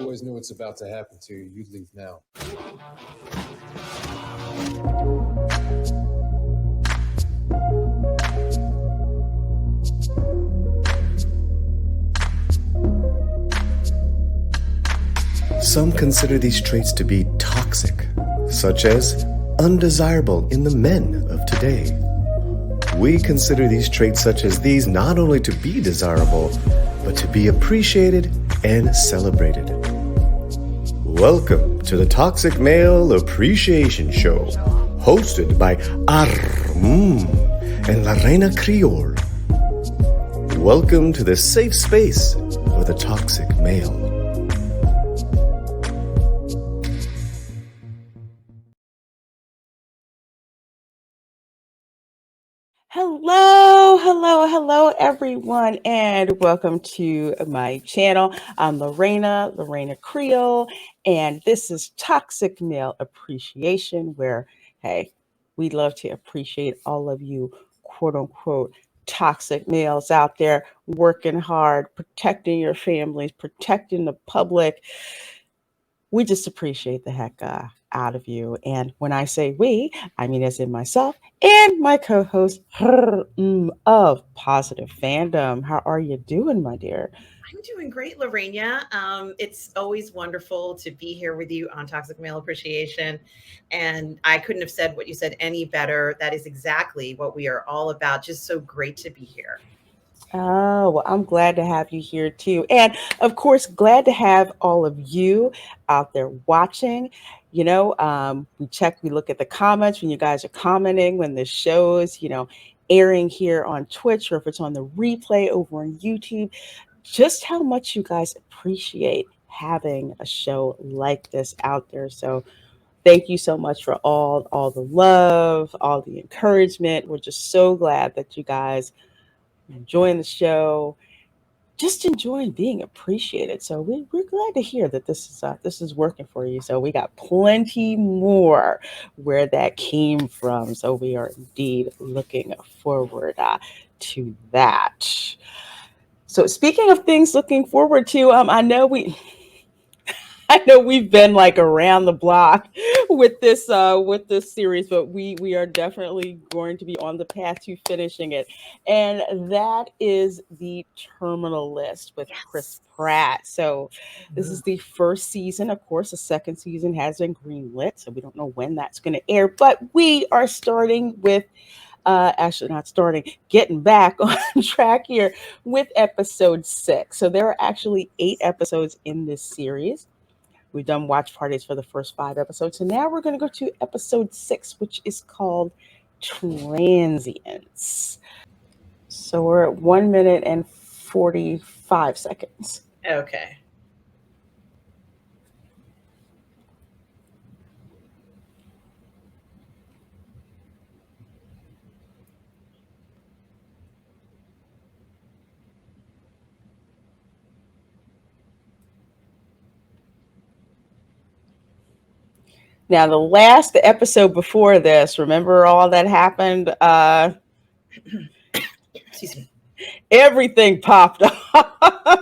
always knew what's about to happen to you. You'd leave now. Some consider these traits to be toxic, such as undesirable in the men of today. We consider these traits such as these not only to be desirable, but to be appreciated and celebrated. Welcome to the Toxic Male Appreciation Show, hosted by and La Reina Creole. Welcome to the safe space for the toxic male. Hello, everyone, and welcome to my channel. I'm Lorena Creole, and this is Toxic Male Appreciation, where, hey, we love to appreciate all of you, quote unquote, toxic males out there working hard, protecting your families, protecting the public. We just appreciate the heck out of you. And when I say we, I mean as in myself and my co-host of Positive Fandom. How are you doing, my dear? I'm doing great, Lorena. It's always wonderful to be here with you on Toxic Male Appreciation. And I couldn't have said what you said any better. That is exactly what we are all about. Just so great to be here. Oh, well, I'm glad to have you here too. And of course, glad to have all of you out there watching. We look at the comments when you guys are commenting, when the show is, airing here on Twitch, or if it's on the replay over on YouTube, just how much you guys appreciate having a show like this out there. So thank you so much for all the love, all the encouragement. We're just so glad that you guys enjoying the show, just enjoying being appreciated. So we're glad to hear that this is working for you. So we got plenty more where that came from. So we are indeed looking forward to that. So speaking of things looking forward to, I know we've been like around the block with this series, but we are definitely going to be on the path to finishing it, and that is the Terminal List with Chris Pratt. So this is the first season. Of course, the second season has been greenlit, so we don't know when that's going to air. But we are starting with. Actually, not starting, getting back on track here with episode 6. So there are actually 8 episodes in this series. We've done watch parties for the first 5 episodes. So now we're going to go to episode 6, which is called Transients. So we're at 1 minute and 45 seconds. Okay. Now, the episode before this, remember all that happened? Excuse me. Everything popped up.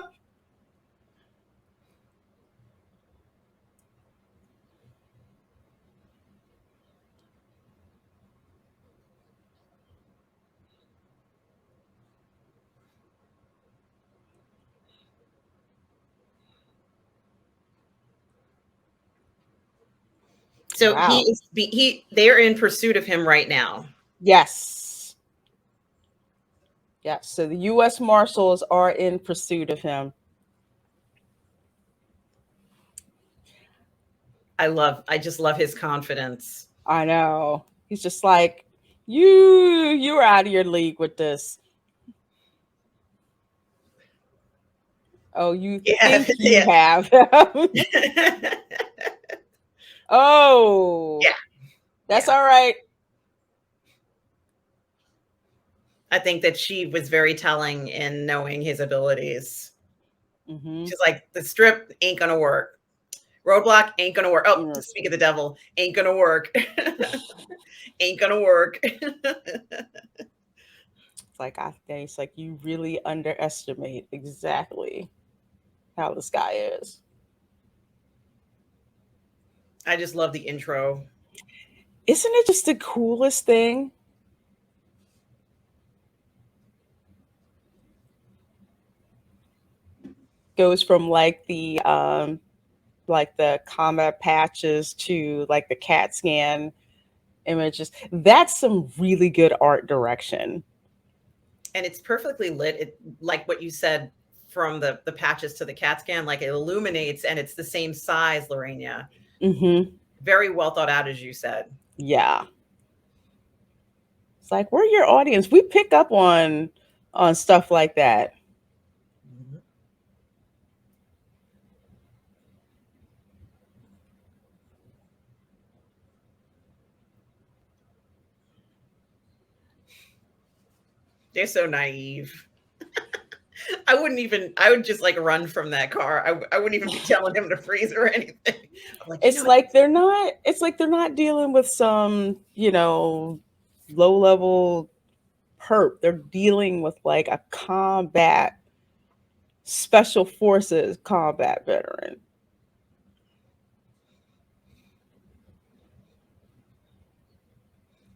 So Wow. they're in pursuit of him right now. Yes. Yes. So the U.S. Marshals are in pursuit of him. I just love his confidence. I know. He's just like, you're out of your league with this. Oh, you think you have. Oh. Yeah. That's all right. I think that she was very telling in knowing his abilities. Mm-hmm. She's like, the strip ain't gonna work. Roadblock ain't gonna work. Oh, speak of the devil, ain't gonna work. Ain't gonna work. It's like you really underestimate exactly how this guy is. I just love the intro. Isn't it just the coolest thing? Goes from like the combat patches to like the CAT scan images. That's some really good art direction. And it's perfectly lit. It, like what you said, from the patches to the CAT scan, like it illuminates, and it's the same size, Lorena. Mm-hmm. Very well thought out, as you said. Yeah. It's like we're your audience. We pick up on stuff like that. Mhm. They're so naive. I wouldn't even, I would just like run from that car. I wouldn't even be telling him to freeze or anything. I'm like, you know, It's like they're not dealing with some, low level perp. They're dealing with like a combat special forces combat veteran.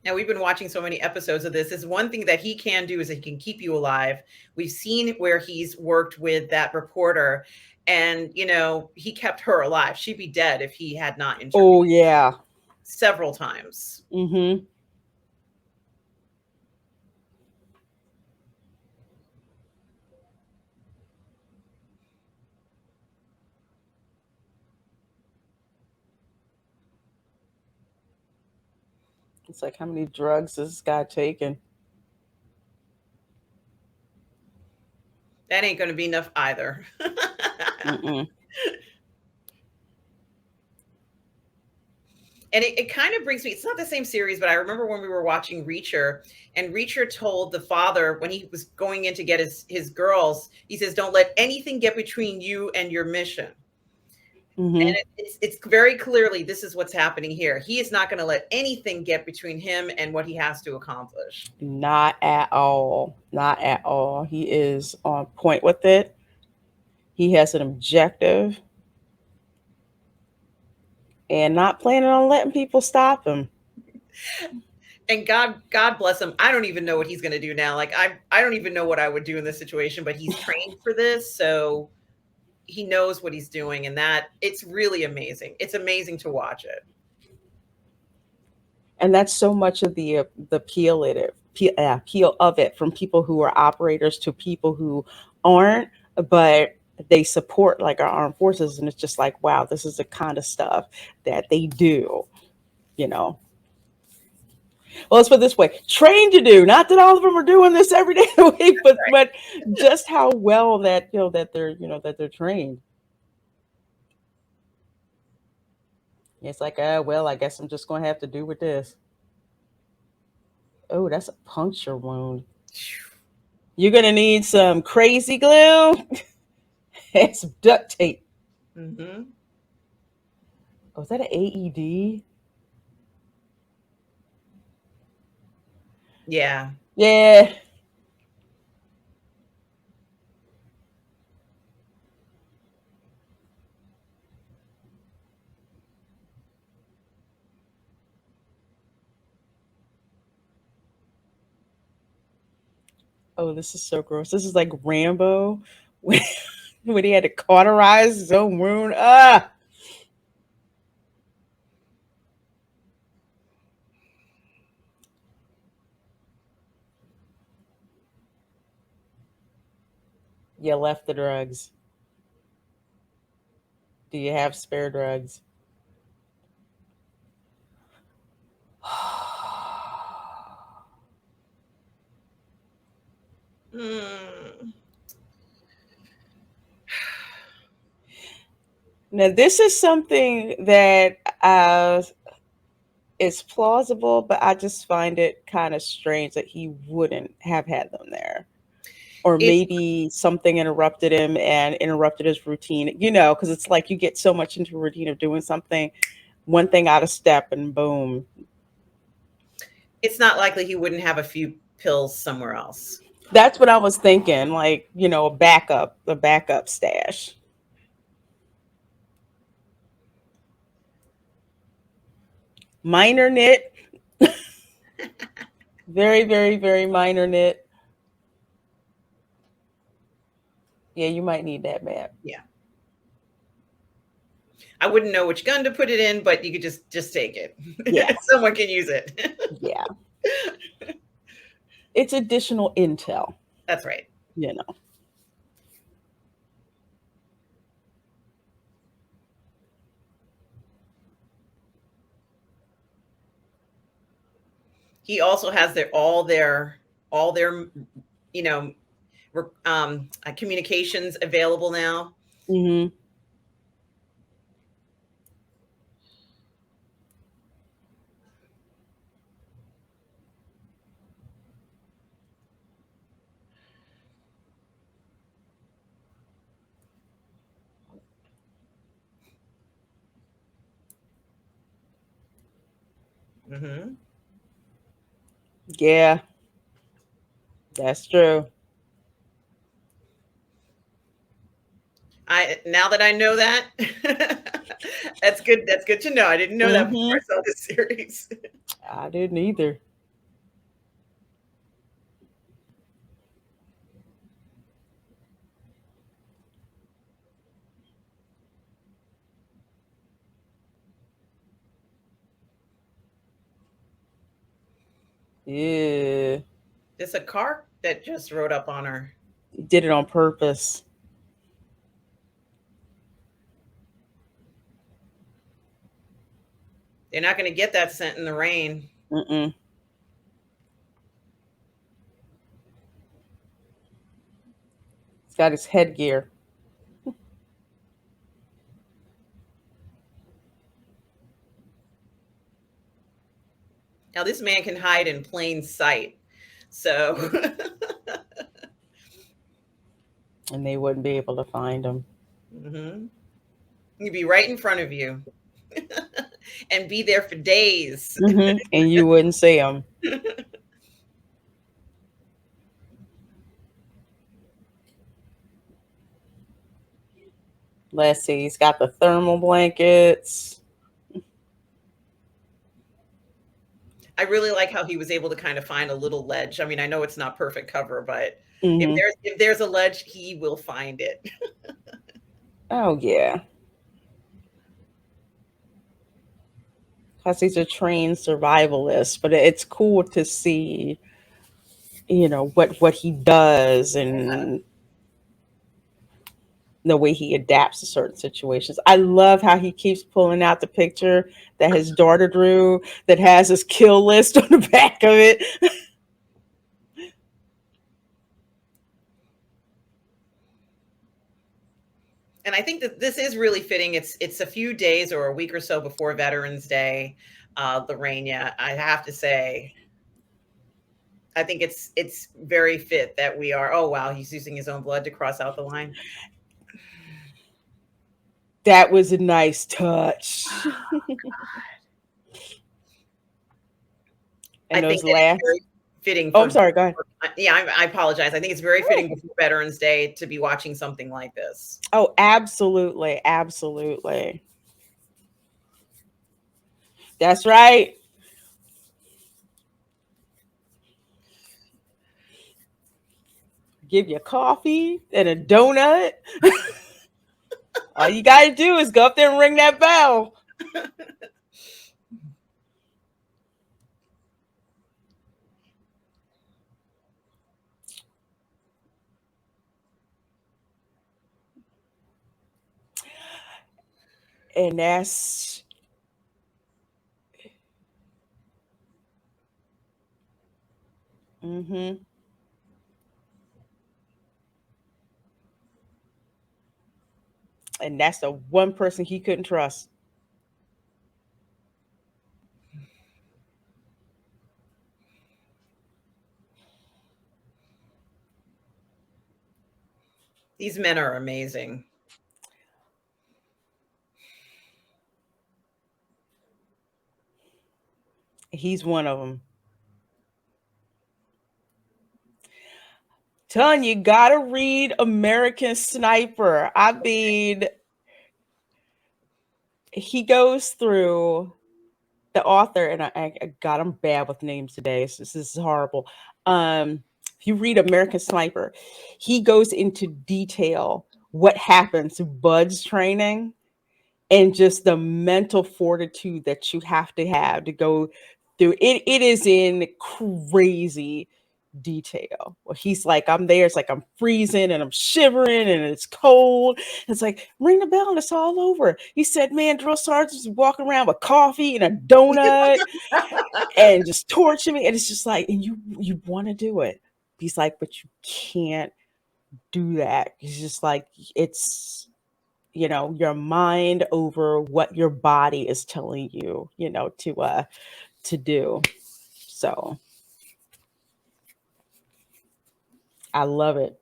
now we've been watching so many episodes of this. Is one thing that he can do is he can keep you alive. We've seen where he's worked with that reporter, and he kept her alive. She'd be dead if he had not Oh intervened yeah. several times. Mm-hmm. It's like how many drugs this guy taking? That ain't going to be enough either. Mm-mm. And it kind of brings me, it's not the same series, but I remember when we were watching Reacher, and Reacher told the father when he was going in to get his girls, he says, don't let anything get between you and your mission. And Mm-hmm. it's very clearly, this is what's happening here. He is not going to let anything get between him and what he has to accomplish. Not at all. Not at all. He is on point with it. He has an objective and not planning on letting people stop him. And God bless him. I don't even know what he's going to do now. Like I don't even know what I would do in this situation, but he's trained for this, so he knows what he's doing, and that it's really amazing. It's amazing to watch it. And that's so much of the appeal of it, from people who are operators to people who aren't, but they support like our armed forces, and it's just like, wow, this is the kind of stuff that they do. You know, well, let's put it this way: trained to do. Not that all of them are doing this every day of the week, but just how well that that they're trained. It's like, well, I guess I'm just going to have to do with this. Oh, that's a puncture wound. You're gonna need some crazy glue and some duct tape. Mm-hmm. Oh, is that an AED? Yeah. Yeah. Oh, this is so gross. This is like Rambo when, when he had to cauterize his own wound. Ah, you left the drugs. Do you have spare drugs? Mm. Now, this is something that is plausible, but I just find it kind of strange that he wouldn't have had them there. Or It's maybe something interrupted him and interrupted his routine, because it's like you get so much into a routine of doing something, one thing out of step, and boom. it's not likely he wouldn't have a few pills somewhere else. That's what I was thinking, like, a backup stash. Minor knit. Very, very, very minor knit. Yeah, you might need that map. Yeah. I wouldn't know which gun to put it in, but you could just take it. Yeah. Someone can use it. Yeah. It's additional intel, That's right. you know. He also has all their you know communications available now. Mm-hmm. Hmm. Yeah, that's true. I now that I know that, that's good. That's good to know. I didn't know that before Mm-hmm. I saw this series. I didn't either. Yeah. There's a car that just rode up on her. Did it on purpose. They're not going to get that scent in the rain. Mm-mm. He's got his headgear. Now this man can hide in plain sight. So And they wouldn't be able to find him. mhm. He'd be right in front of you and be there for days. Mm-hmm. And you wouldn't see him. Let's see. He's got the thermal blankets. I really like how he was able to kind of find a little ledge. I mean, I know it's not perfect cover, but if Mm-hmm. there's a ledge, he will find it. Oh yeah. Because he's a trained survivalist, but it's cool to see, what he does and the way he adapts to certain situations. I love how he keeps pulling out the picture that his daughter drew that has his kill list on the back of it. And I think that this is really fitting. It's a few days or a week or so before Veterans Day, Lorena. I have to say, I think it's very fit that we are. Oh wow, he's using his own blood to cross out the line. That was a nice touch. I And think those that it's last. very fitting Oh, for. I'm sorry. Go ahead. Yeah, I apologize. I think it's very fitting before Veterans Day to be watching something like this. Oh, absolutely. Absolutely. That's right. Give you coffee and a donut. All you got to do is go up there and ring that bell. And that's mm-hmm. And that's the one person he couldn't trust. These men are amazing. He's one of them. Telling you, gotta read American Sniper. I mean, he goes through the author, and God, I'm bad with names today. This is horrible. If you read American Sniper, he goes into detail what happens to Bud's training and just the mental fortitude that you have to go through it. It is in crazy detail. Well, he's like, I'm there. It's like I'm freezing and I'm shivering and it's cold. It's like, ring the bell and it's all over. He said, man, drill sergeants walking around with coffee and a donut and just torture me. And it's just like, and you want to do it. He's like, but you can't do that. He's just like, it's, your mind over what your body is telling you, to do. So I love it.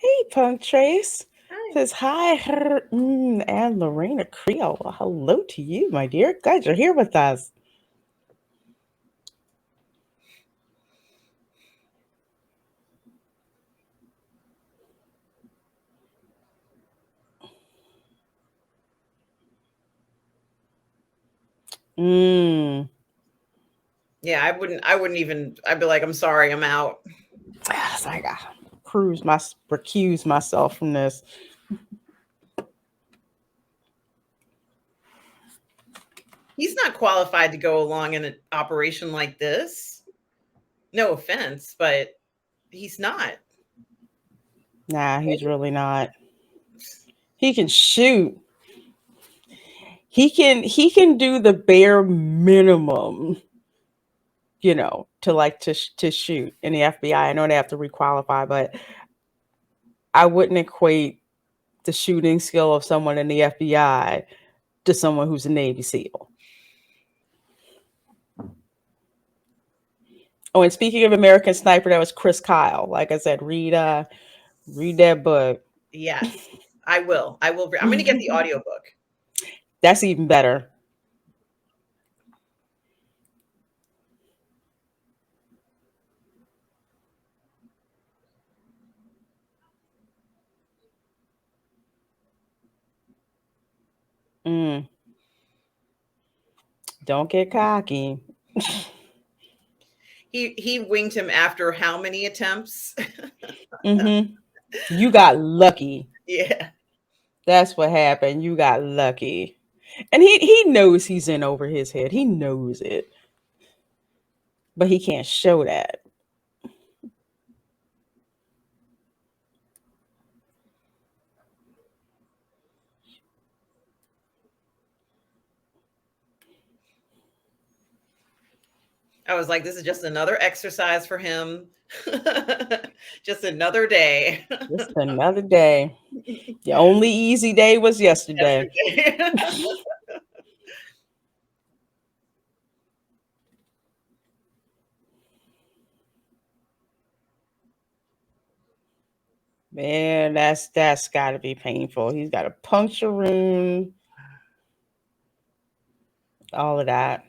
Hey, Punk Trace Hi. says hi, and Lorena Creole. Well, hello to you, my dear. Glad you're here with us. Mm. Yeah, I wouldn't even. I'd be like, I'm sorry, I'm out. It's like I recuse myself from this. He's not qualified to go along in an operation like this. No offense, but he's not. Nah, he's really not. He can shoot. He can do the bare minimum, to shoot in the FBI. I know they have to requalify, but I wouldn't equate the shooting skill of someone in the FBI to someone who's a Navy SEAL. Oh, and speaking of American Sniper, that was Chris Kyle. Like I said, read that book. Yes, I will. I'm going to get the audiobook. That's even better. Mm, don't get cocky. He winged him after how many attempts? Mm-hmm. You got lucky. Yeah. That's what happened. You got lucky. And he knows he's in over his head. He knows it. But he can't show that. I was like, this is just another exercise for him. Just another day. Just another day. The only easy day was yesterday. Yesterday. Man, that's gotta be painful. He's got a puncture wound, all of that.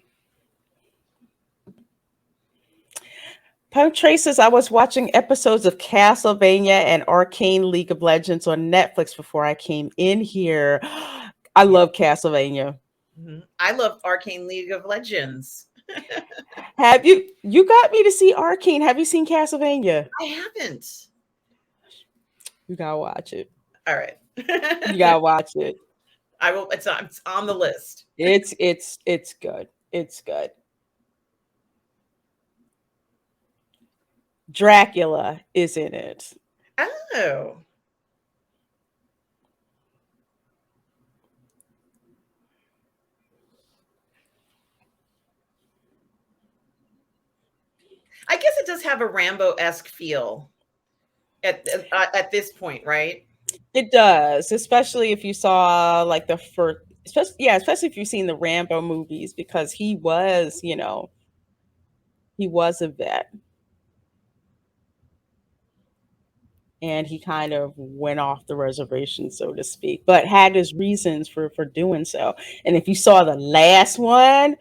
Punk Traces, I was watching episodes of Castlevania and Arcane League of Legends on Netflix before I came in here. I Yeah. love Castlevania. I love Arcane League of Legends. Have you got me to see Arcane? Have you seen Castlevania? I haven't. You gotta watch it. All right. You gotta watch it. I will. It's on the list. It's good. It's good. Dracula is in it. Oh. I guess it does have a Rambo-esque feel at this point, right? It does, especially if you saw like the first, especially if you've seen the Rambo movies, because he was a vet. and he kind of went off the reservation, so to speak, but had his reasons for doing so. And if you saw the last one,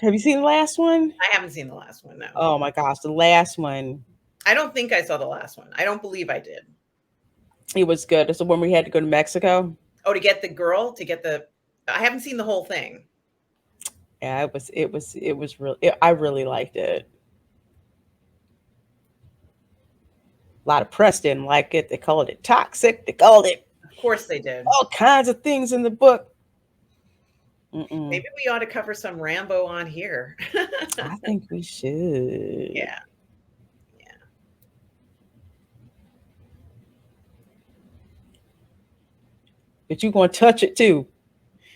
have you seen the last one? I haven't seen the last one, no. Oh my gosh, the last one, I don't think I saw the last one. I don't believe I did. it was good. It's the one we had to go to Mexico. Oh, to get the girl, to get the. I haven't seen the whole thing. Yeah, it was real. I really liked it. A lot of press didn't like it. They called it toxic. They called it Of course they did. all kinds of things in the book. Mm-mm. Maybe we ought to cover some Rambo on here. I think we should. Yeah. But you gonna touch it too.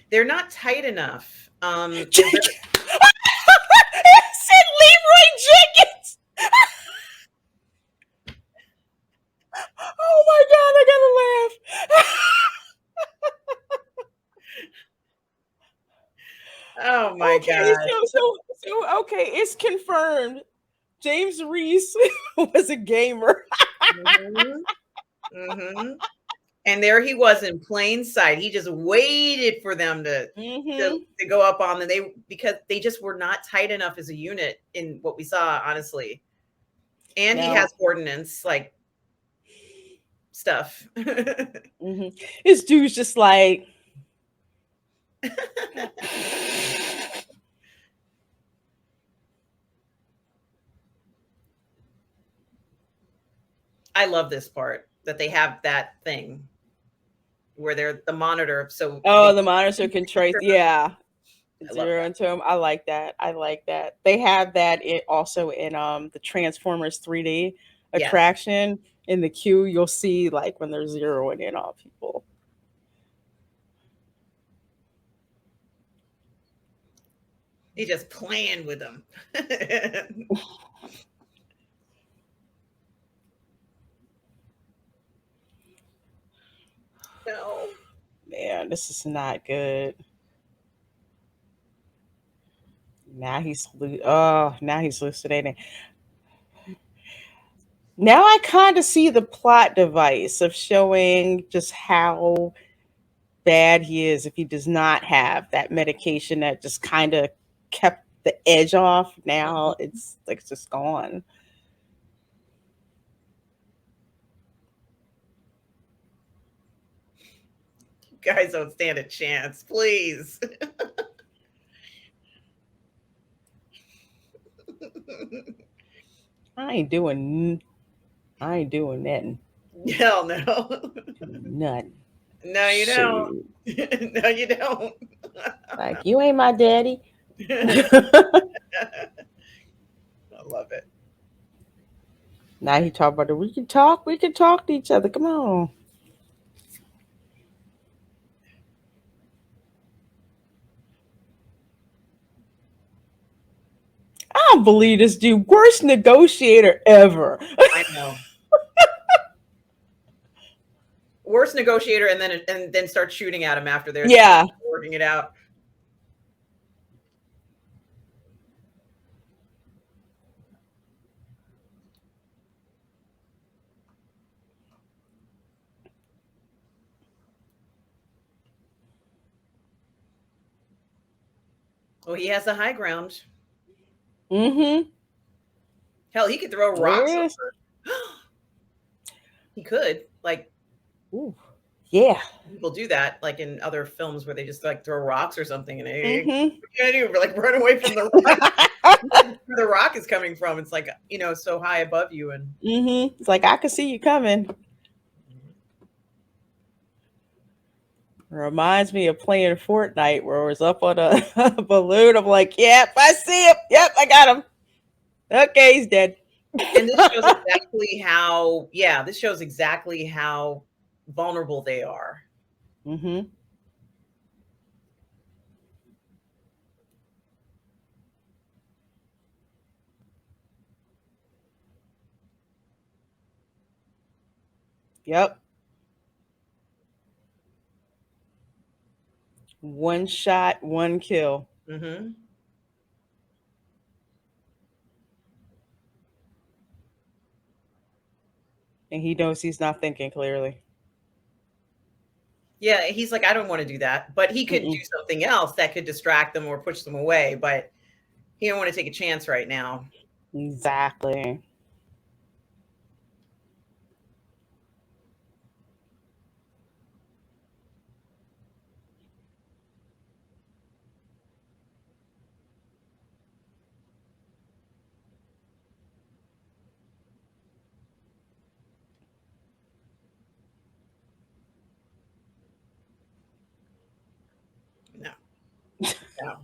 They're not tight enough. Jenkins. It said Leroy Jenkins. Oh my god, I gotta laugh. Oh my Okay, god. so okay, it's confirmed. James Reese was a gamer. Mhm. Mhm. And there he was in plain sight. He just waited for them to Mm-hmm. to go up on them. They because they just were not tight enough as a unit in what we saw, honestly. And he No. has ordnance like stuff. Mm-hmm. This dude's just like. I love this part that they have that thing where they're the monitor. So Oh, they, the monitor can trace. Yeah, I love zero that. into them. I like that. I like that. They have that also in the Transformers 3D Yes. attraction. In the queue, you'll see like when they're zeroing in on people. He just playing with them. No. Man, this is not good. Now he's hallucinating. Now I kind of see the plot device of showing just how bad he is if he does not have that medication that just kind of kept the edge off. Now it's like it's just gone. You guys don't stand a chance, please. I ain't doing nothing. Hell no. Nothing. No, you don't. Shoot. No, you don't. Like you ain't my daddy. I love it. Now he talk about it. We can talk to each other. Come on. I don't believe this dude. Worst negotiator ever. I know. Worst negotiator, and then start shooting at him after they're Yeah. working it out. Well, he has the high ground. Mm-hmm. Hell, he could throw rocks There is. over. He could. Like Ooh. Yeah. people do that, like in other films where they just like throw rocks or something, and Mm-hmm. you like run away from the rock. Where the rock is coming from. It's like so high above you, and Mm-hmm. It's like I can see you coming. Reminds me of playing Fortnite where I was up on a, a balloon. I'm like, yep, I see him. Yep, I got him. Okay, he's dead. and this shows exactly how. Yeah, this shows exactly how vulnerable they are. Mm-hmm. Yep. One shot, one kill. Mm-hmm. And he knows he's not thinking clearly. Yeah, he's like, I don't want to do that, but he could do Mm-mm. something else that could distract them or push them away. But he don't want to take a chance right now. Exactly. No, no.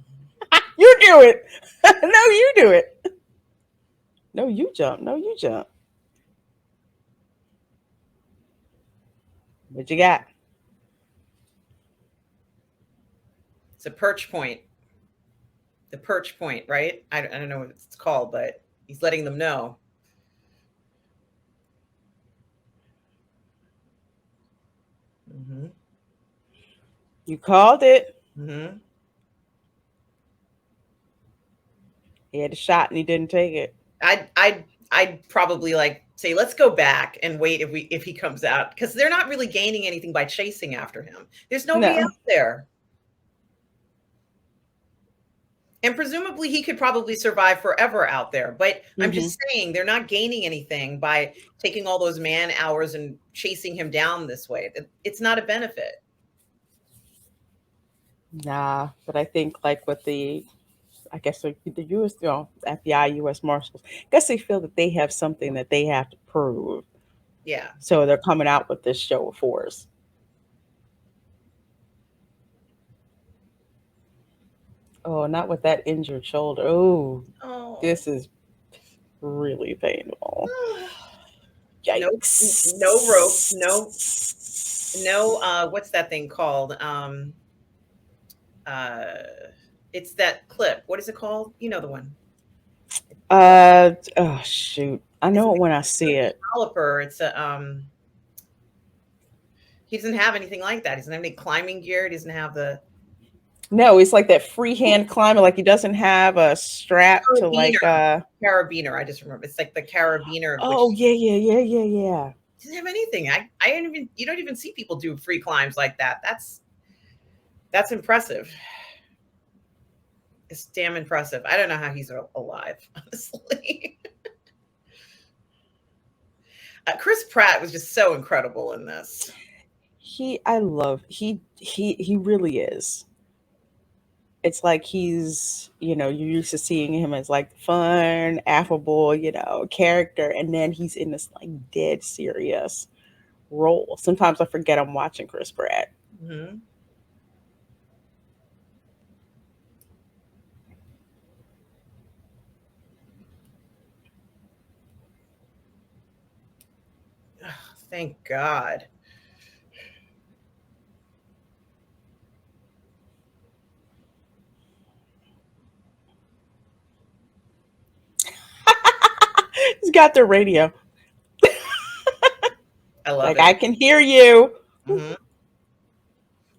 You do it. No, you do it. No, you jump. No, you jump. What you got? It's a perch point. The perch point, right? I don't know what it's called, but he's letting them know. Hmm. You called it. Hmm. He had a shot and he didn't take it. I'd probably like say, let's go back and wait if he comes out, because they're not really gaining anything by chasing after him. There's nobody No. out there. And presumably he could probably survive forever out there. But I'm Hmm. just saying they're not gaining anything by taking all those man hours and chasing him down this way. It's not a benefit. Nah, but I think like with I guess the U.S. FBI, U.S. Marshals, I guess they feel that they have something that they have to prove, Yeah. so they're coming out with this show of force. Oh, not with that injured shoulder. Oh, Oh. this is really painful. No, Yikes. no rope, no what's that thing called? Uh it's that clip. What is it called? You know the one. Oh shoot. I It's know it like when I see a it. caliper. It's a he doesn't have anything like that. He doesn't have any climbing gear. He doesn't have the No, it's like that freehand climber, like he doesn't have a strap to like carabiner. I just remember it's like the carabiner, which oh yeah, yeah, yeah, yeah, yeah. doesn't have anything. I don't even you don't even see people do free climbs like that. That's impressive. It's damn impressive. I don't know how he's alive, honestly. Chris Pratt was just so incredible in this. He really is. It's like you're used to seeing him as like fun, affable, character, and then he's in this like dead serious role. Sometimes I forget I'm watching Chris Pratt. Hmm. Thank God. He's got the radio. I love Like it. I can hear you. Hmm.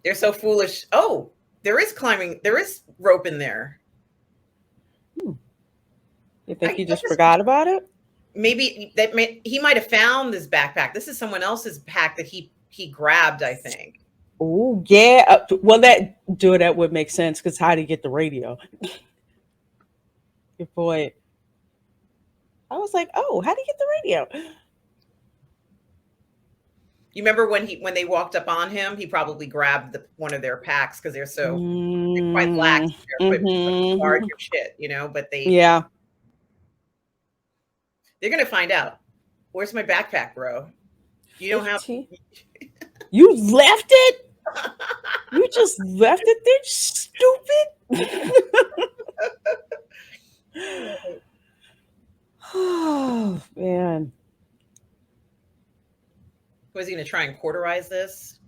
They're so foolish. Oh, there is climbing. There is rope in there. Hmm. You I think he guess just forgot about it? maybe he might have found this backpack. This is someone else's pack that he grabbed, I think. Oh yeah. Well, that would make sense because how did he get the radio? Good point. I was like, oh, how did he get the radio? You remember when they walked up on him, he probably grabbed one of their packs because they're quite lax Mm, in their equipment. Like, guard hmm. your shit, but Yeah. they're gonna find out. Where's my backpack, bro? You don't have 15. You left it? You just left it there, stupid? Oh man. was he gonna try and cauterize this?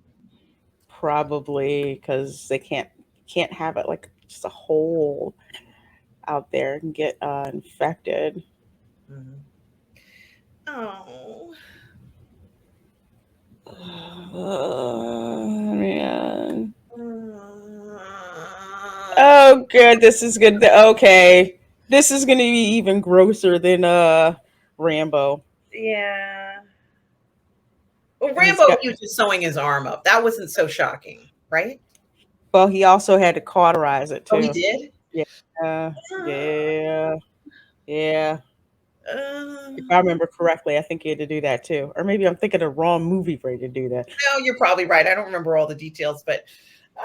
Probably because they can't have it like just a hole out there and get infected. Mhm. Oh. Oh man. Uh, Oh good. This is good. Okay. This is gonna be even grosser than Rambo. yeah. Well, And he's Rambo, got he was just sewing his arm up. That wasn't so shocking, right? well, he also had to cauterize it Oh, he too. did? Yeah, yeah, yeah. If I Uh, remember correctly, I think he had to do that too. Or maybe I'm thinking the wrong movie for you to do that. no, you're probably right. I don't remember all the details, but uh,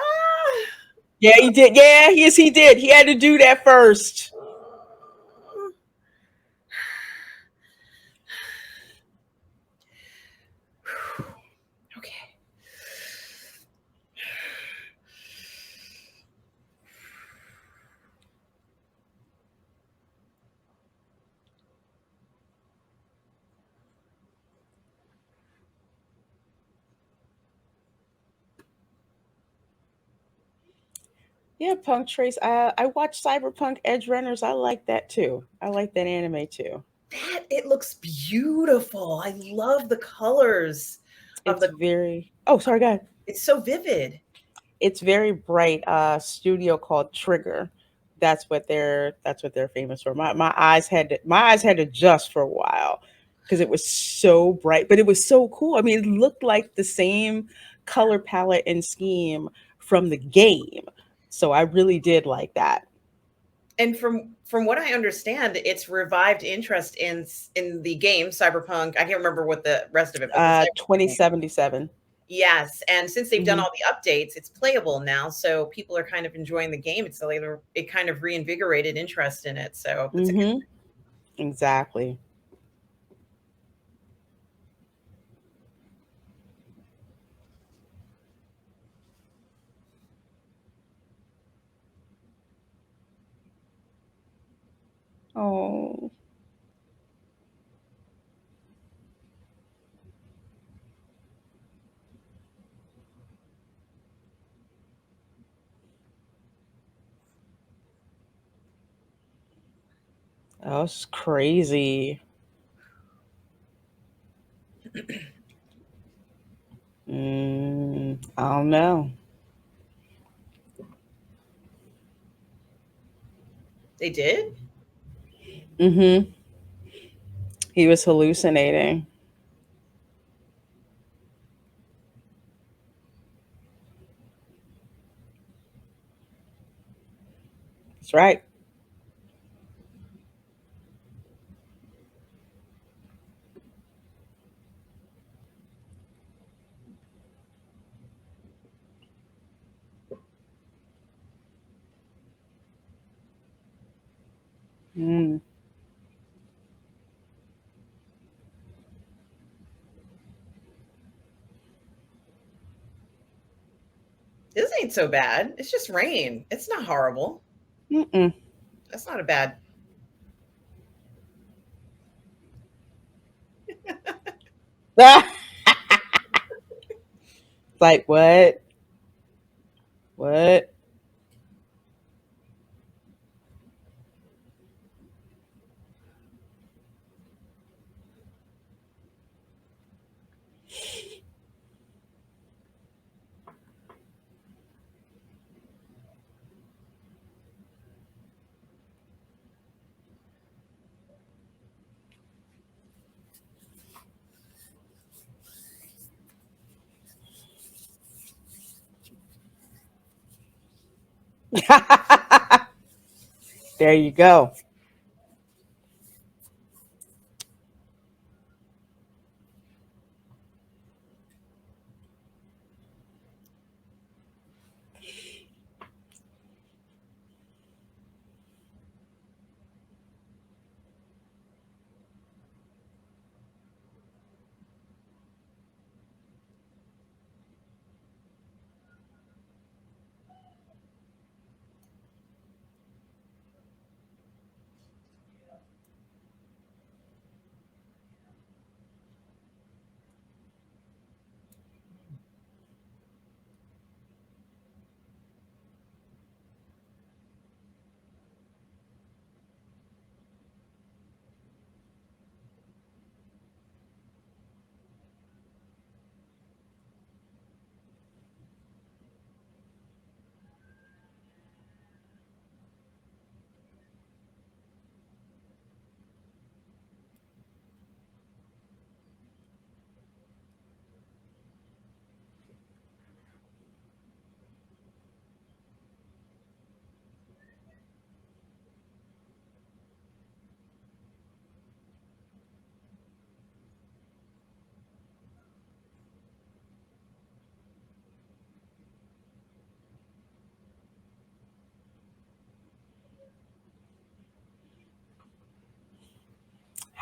Yeah, he did. Yeah, yes, he did. He had to do that first. okay. Yeah, Punk Trace. I watched Cyberpunk Edge Runners. I like that too. I like that anime too. That it looks beautiful. I love the colors of It's the very. Oh, sorry, go ahead. it's so vivid. It's very bright. Studio called Trigger. That's what they're famous for. My eyes had to adjust for a while because it was so bright, but it was so cool. I mean, it looked like the same color palette and scheme from the game. So I really did like that. And from what I understand, it's revived interest in the game Cyberpunk. I can't remember what the rest of it, but the Cyberpunk. 2077. Yes, and since they've done Hmm. all the updates, it's playable now, so people are kind of enjoying the game. It's like it kind of reinvigorated interest in it. So it's a good. Hmm. Exactly. Oh, that's crazy. I don't know. They did. Hmm. He was hallucinating. That's right. Mm. This ain't so bad. It's just rain. It's not horrible. Mm-mm. That's not a bad. Like what? What? There you go.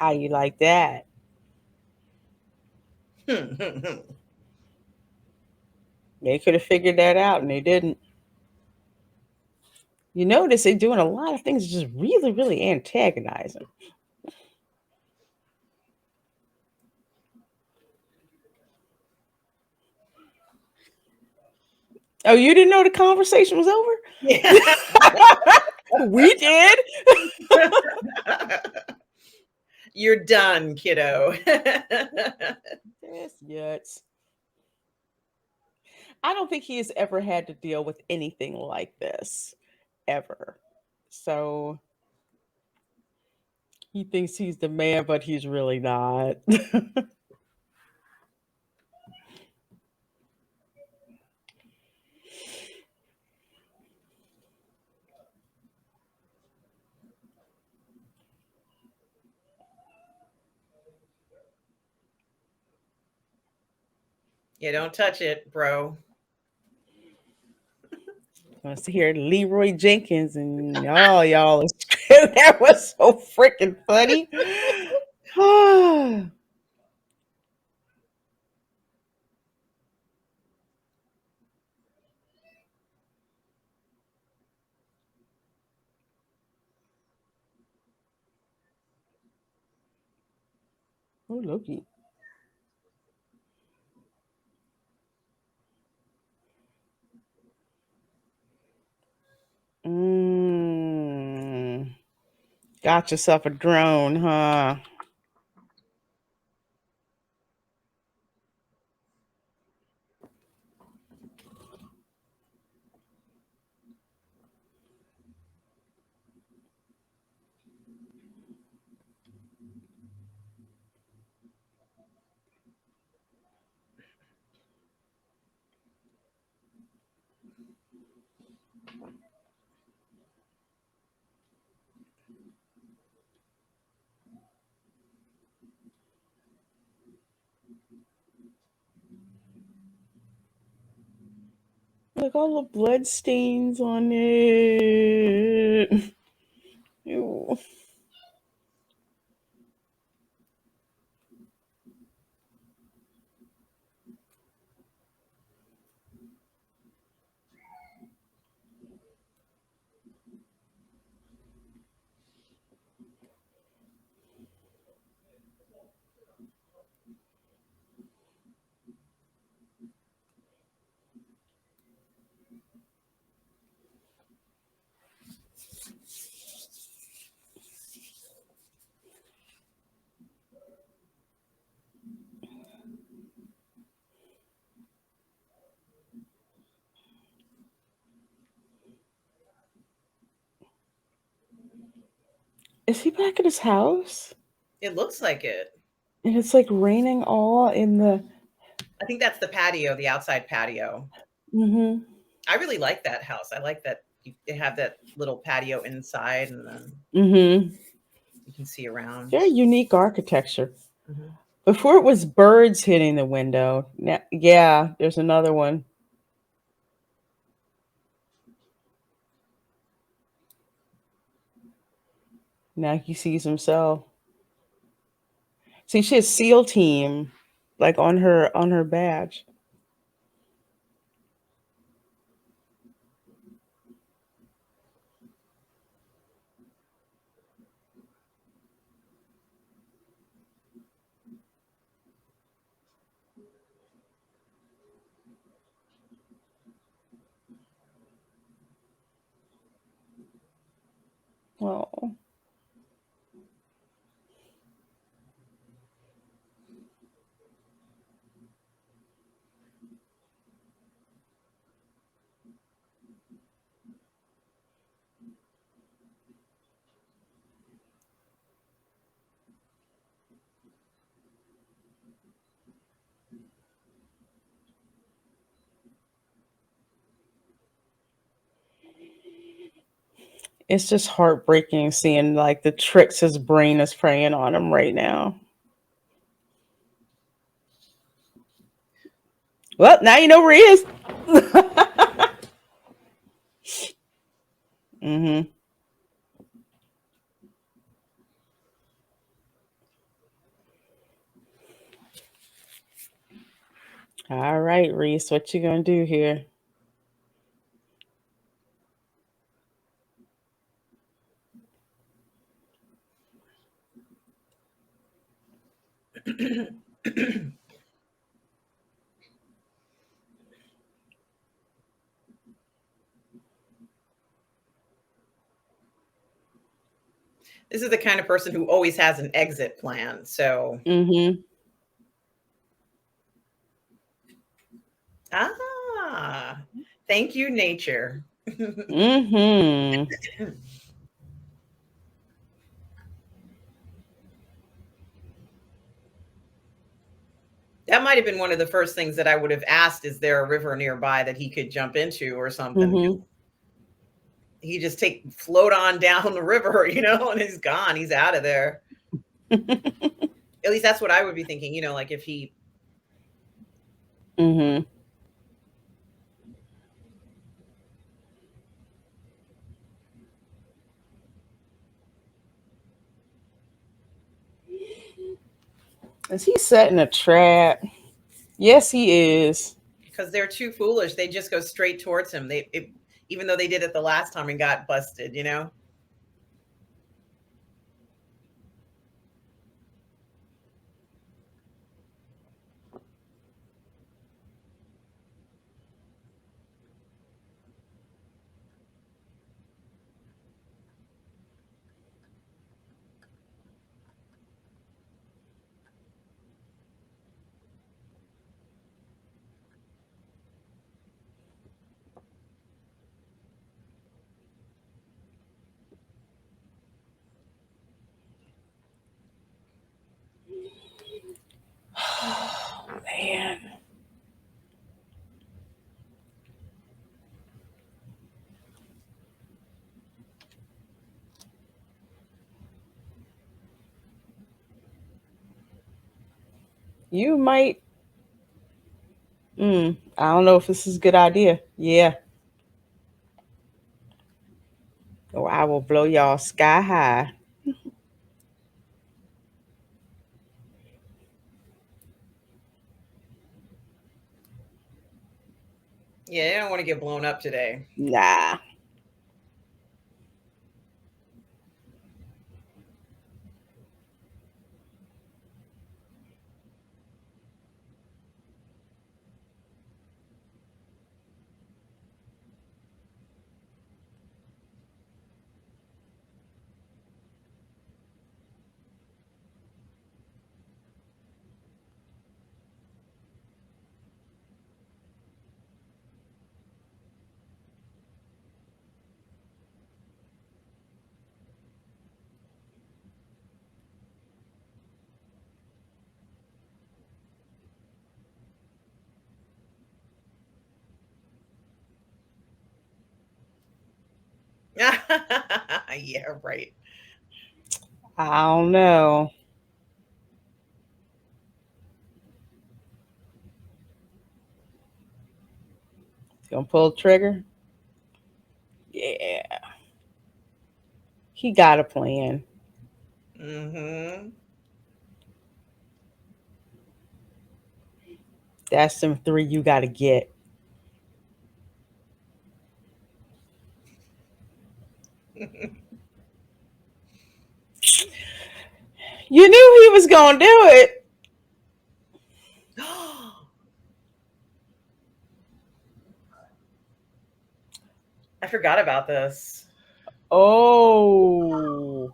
How you like that? They could have figured that out and they didn't. You notice they're doing a lot of things just really, really antagonizing. Oh, you didn't know the conversation was Yeah. over? We did. You're done, kiddo. Yes, yes. I don't think he has ever had to deal with anything like this, ever. So he thinks he's the man, but he's really not. Yeah, don't touch it, bro. Wants to hear Leroy Jenkins and all y'all. That was so freaking funny. Oh, Loki. Mm, got yourself a drone, huh? Look, all the blood stains on it. Ew. Is he back at his house? It looks like it. And it's like raining all in the. I think that's the patio, the outside patio. Mm-hmm. I really like that house. I like that they have that little patio inside, and then Mm-hmm. you can see around. Very unique architecture. Mhm. Before it was birds hitting the window. Now, yeah, there's another one. Now he sees himself. See, she has SEAL team, like on her badge. Oh, it's just heartbreaking seeing like the tricks his brain is playing on him right now. Well, now you know where he is. Mm-hmm. All right, Reese, what you gonna do here? This is the kind of person who always has an exit plan. So, Mm-hmm. ah, thank you, nature. Mm-hmm. That might have been one of the first things that I would have asked. Is there a river nearby that he could jump into or something? Because Mm-hmm. he just take float on down the river, and he's gone. He's out of there. At least that's what I would be thinking, like if he Mm-hmm. Is he setting a trap? Yes, he is. because they're too foolish. They just go straight towards him. Even though they did it the last time and got busted. Oh, man. You might. I don't know if this is a good idea. Yeah. Or I will blow y'all sky high. Yeah, they don't want to get blown up today. Nah. Yeah, right. I don't know. Gonna pull the trigger? Yeah. He got a plan. Hmm. That's them three you gotta get. You knew he was gonna do it. I forgot about this. Oh.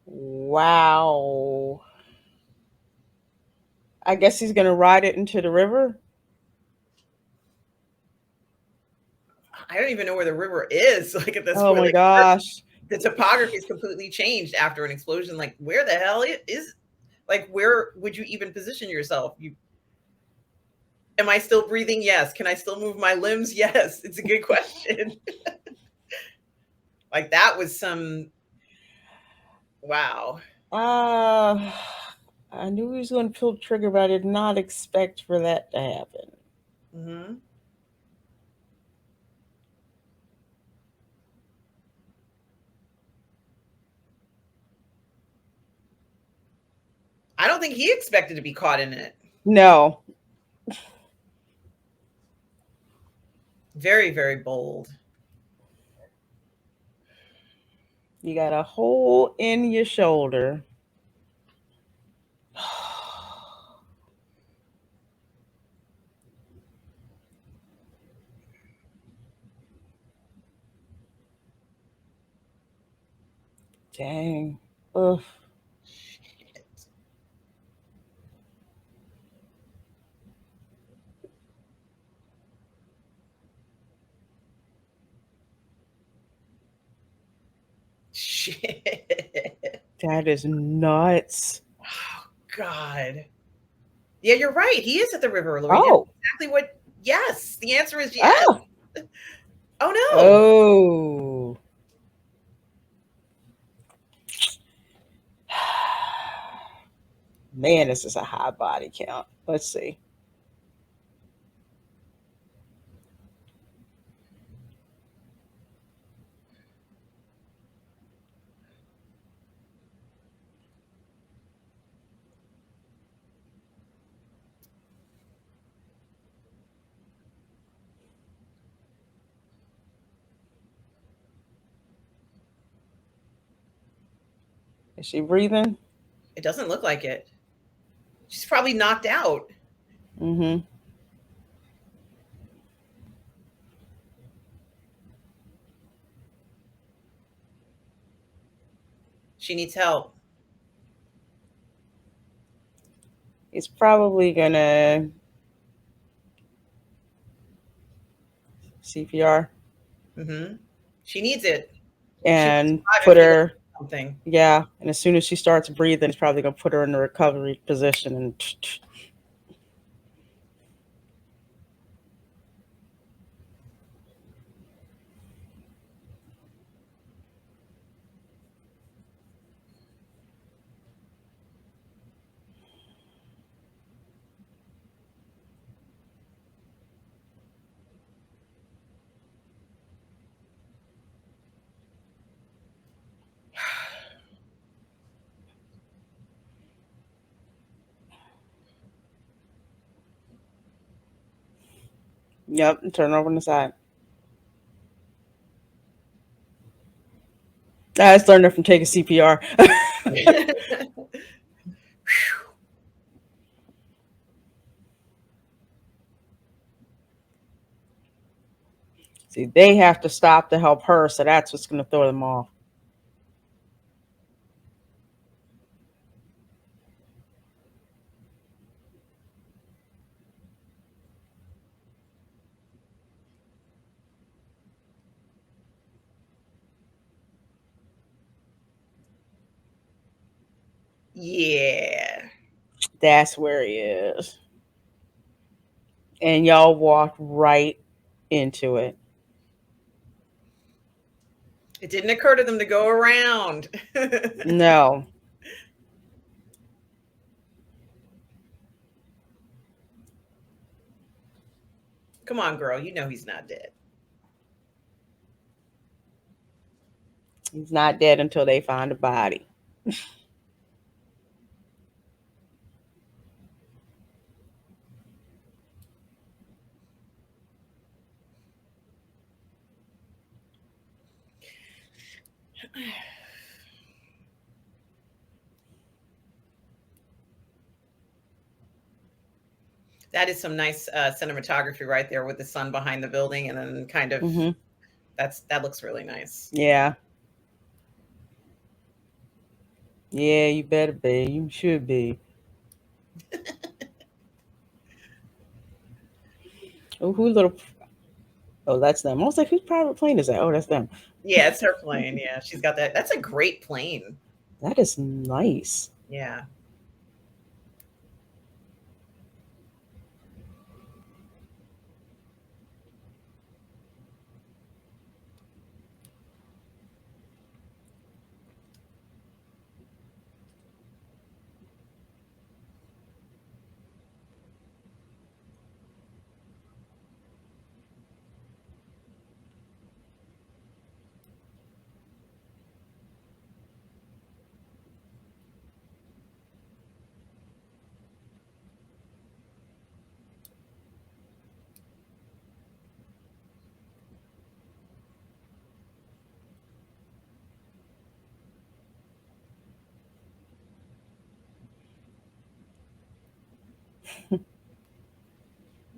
Wow. I guess he's gonna ride it into the river. I don't even know where the river is. Like at this Oh point, my like gosh. the topography is completely changed after an explosion. Like where the hell is like where would you even position yourself? You Am I still breathing? Yes. Can I still move my limbs? Yes. It's a good question. Like that was some wow. Uh I knew he was gonna pull the trigger, but I did not expect for that to happen. Hmm. I don't think he expected to be caught in it. No. Very, very bold. You got a hole in your shoulder. Dang. Ugh. Shit. Shit. That is nuts. Oh, God. Yeah, you're right. He is at the river, Lorena. Oh. Exactly what. Yes. The answer is yes. Oh. Oh, no. Oh. Man, this is a high body count. Let's see. Is she breathing? It doesn't look like it. She's probably knocked out. Mm-hmm. She needs help. He's probably gonna CPR Hmm. She needs it. She won't and survive put if he doesn't her. do something. Yeah, and as soon as she starts breathing, he's probably gonna put her in the recovery position and. Yep, and turn over on the side. That's learning from taking CPR. See, they have to stop to help her, so that's what's going to throw them off. Yeah. That's where he is. And y'all walked right into it. It didn't occur to them to go around. No. Come on, girl. You know he's not dead. He's not dead until they find a body. That is some nice cinematography right there with the sun behind the building, and then kind of Mm-hmm. that looks really nice. Yeah. Yeah, you better be. You should be. Oh, who little. Oh, that's them. I was like, whose private plane is that? Oh, that's them. Yeah, it's her plane. Yeah, she's got that. That's a great plane. That is nice. Yeah.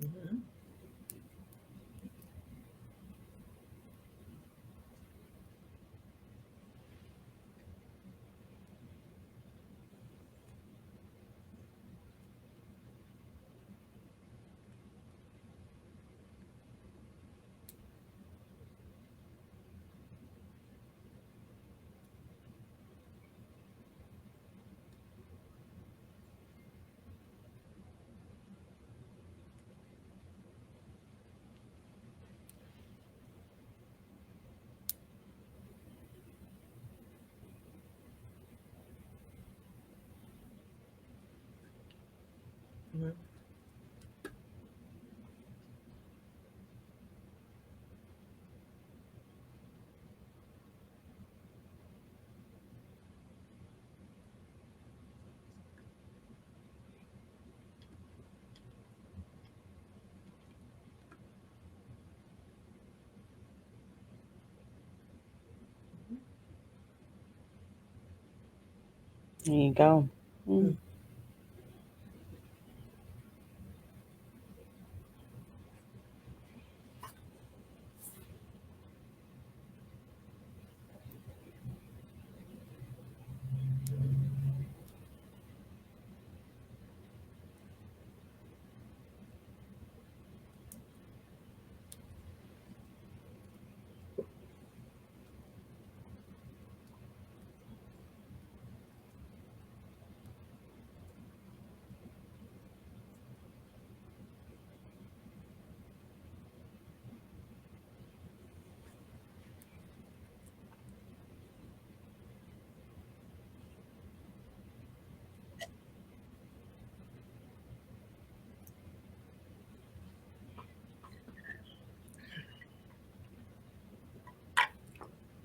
Mhm. Mhm. There you go. Mhm. Mm.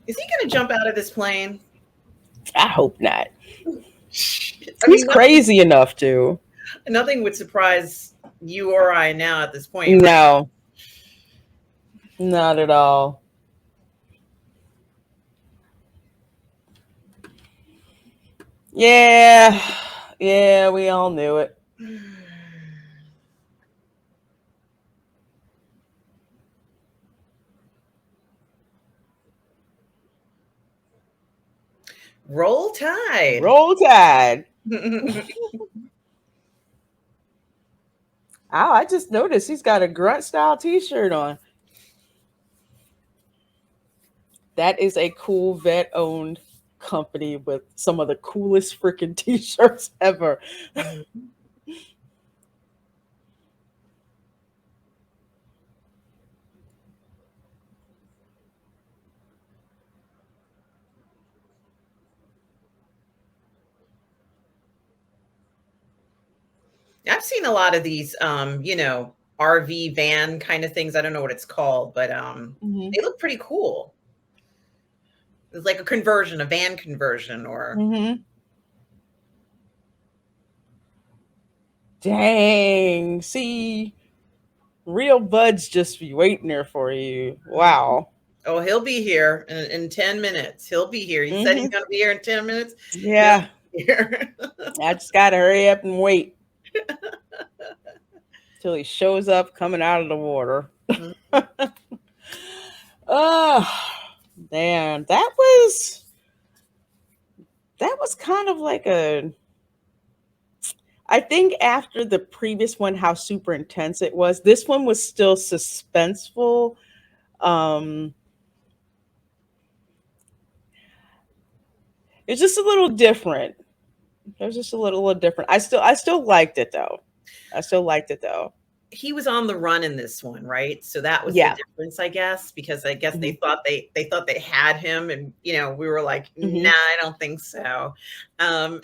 Is he going to jump out of this plane? I hope not. I He's mean, nothing, crazy enough to. nothing would surprise you or I now at this point, right? No, not at all. Yeah, yeah, we all knew it. Roll Tide. Roll Tide. Oh, I just noticed he's got a grunt style T-shirt on. That is a cool vet owned company with some of the coolest freaking T-shirts ever. I've seen a lot of these, RV van kind of things. I don't know what it's called, but Hmm. they look pretty cool. It's like a conversion, a van conversion, or Hmm. Dang. See, real buds just be waiting there for you. Wow. oh, he'll be here in 10 minutes. He'll be here. He said he's Hmm. going to be here in 10 minutes. He'll Yeah. be here. I just gotta hurry up and wait till he shows up coming out of the water. Oh, damn. That was kind of like a I think after the previous one, how super intense it was, this one was still suspenseful. Um, it's just a little different. It was just a little different. I still liked it though. I still liked it though. He was on the run in this one, right? So that was the Yeah. difference, I guess, because I guess Hmm. they thought they had him, and we were like, nah, Hmm. I don't think so. Um,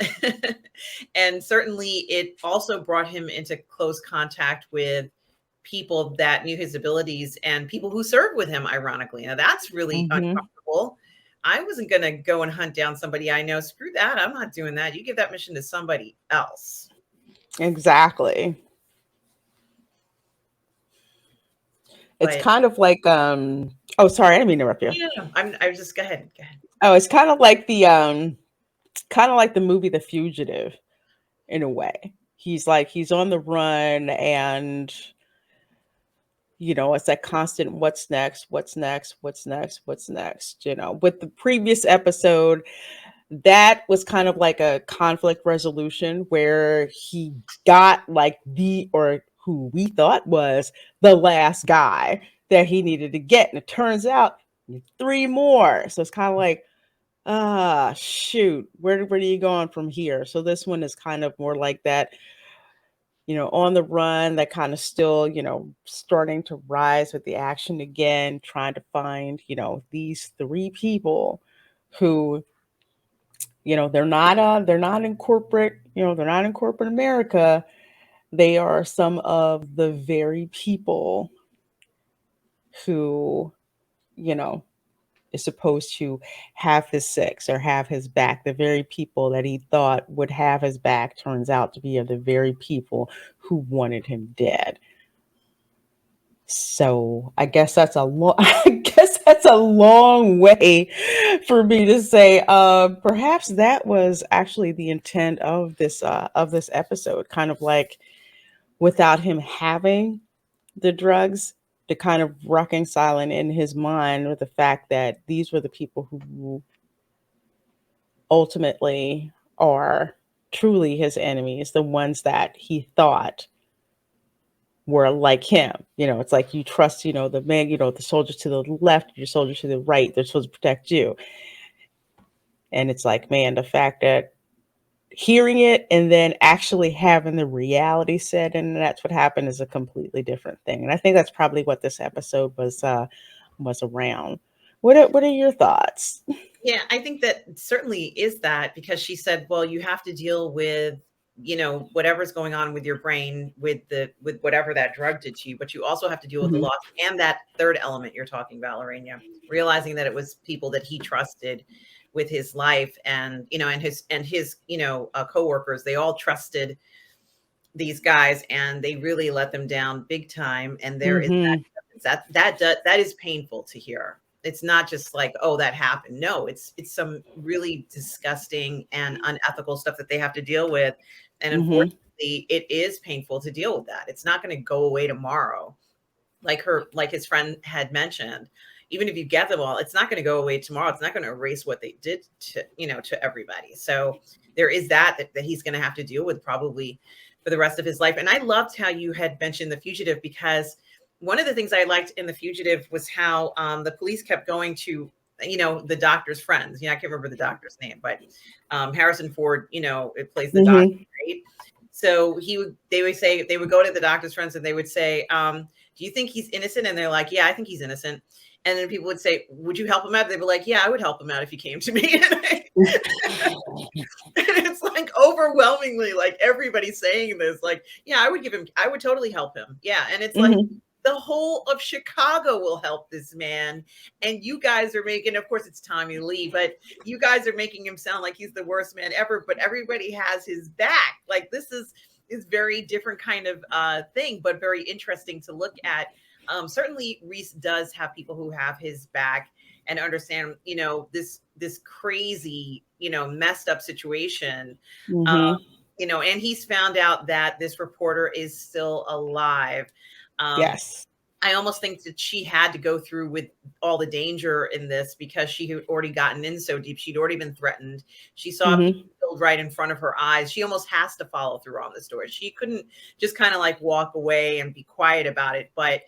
and certainly, it also brought him into close contact with people that knew his abilities and people who served with him. Ironically, now that's really Hmm. uncomfortable. I wasn't going to go and hunt down somebody I know. Screw that. I'm not doing that. You give that mission to somebody else. Exactly. It's But kind of like oh, sorry, I didn't mean to interrupt you. yeah, I was just go ahead. Go ahead. Oh, it's kind of like the movie The Fugitive in a way. he's on the run, and it's that constant what's next, what's next, what's next, what's next. With the previous episode, that was kind of like a conflict resolution where he got like or who we thought was the last guy that he needed to get. And it turns out three more. So it's kind of like, shoot, where are you going from here? So this one is kind of more like that, on the run, that kind of still, starting to rise with the action again, trying to find, these three people who, they're not in corporate, they're not in corporate America. They are some of the very people who, you know, is supposed to have his six or have his back. The very people that he thought would have his back turns out to be the very people who wanted him dead. So I guess that's a long. I guess that's a long way for me to say. Perhaps that was actually the intent of this episode, kind of like without him having the drugs, to kind of reconciling in his mind with the fact that these were the people who ultimately are truly his enemies, the ones that he thought were like him. It's like you trust, the man, the soldiers to the left, your soldiers to the right, they're supposed to protect you. And it's like, man, the fact that hearing it and then actually having the reality set in, and that's what happened, is a completely different thing. And I think that's probably what this episode was around. What are your thoughts? Yeah, I think that certainly is that, because she said, well, you have to deal with, whatever's going on with your brain with whatever that drug did to you, but you also have to deal with the Mm-hmm. loss and that third element you're talking about, Lorena, realizing that it was people that he trusted with his life, and his coworkers, they all trusted these guys, and they really let them down big time. And there is Mm-hmm. that is painful to hear. It's not just like, oh, that happened. No, it's some really disgusting and unethical stuff that they have to deal with. And Mm-hmm. unfortunately, it is painful to deal with that. It's not going to go away tomorrow. Like his friend had mentioned, even if you get them all, it's not going to go away tomorrow. It's not going to erase what they did to everybody. So there is that he's going to have to deal with probably for the rest of his life. And I loved how you had mentioned The Fugitive, because one of the things I liked in The Fugitive was how the police kept going to, the doctor's friends. I can't remember the doctor's name, but Harrison Ford, it plays the doctor, Mm-hmm. right? So they would go to the doctor's friends and they would say, do you think he's innocent? And they're like, yeah, I think he's innocent. And then people would say, would you help him out? They'd be like, yeah, I would help him out if he came to me. And it's like overwhelmingly like everybody's saying this, like, yeah, I would totally help him. Yeah. And it's like Mm-hmm. the whole of Chicago will help this man. And you guys are making, of course, it's Tommy Lee, but you guys are making him sound like he's the worst man ever, but everybody has his back. Like, this is very different kind of thing, but very interesting to look at. Certainly Reese does have people who have his back and understand, this crazy, messed up situation. Mm-hmm. And he's found out that this reporter is still alive. Um, Yes. I almost think that she had to go through with all the danger in this, because she had already gotten in so deep. She'd already been threatened. She saw people Mm-hmm. killed right in front of her eyes. She almost has to follow through on the story. She couldn't just kind of like walk away and be quiet about it. But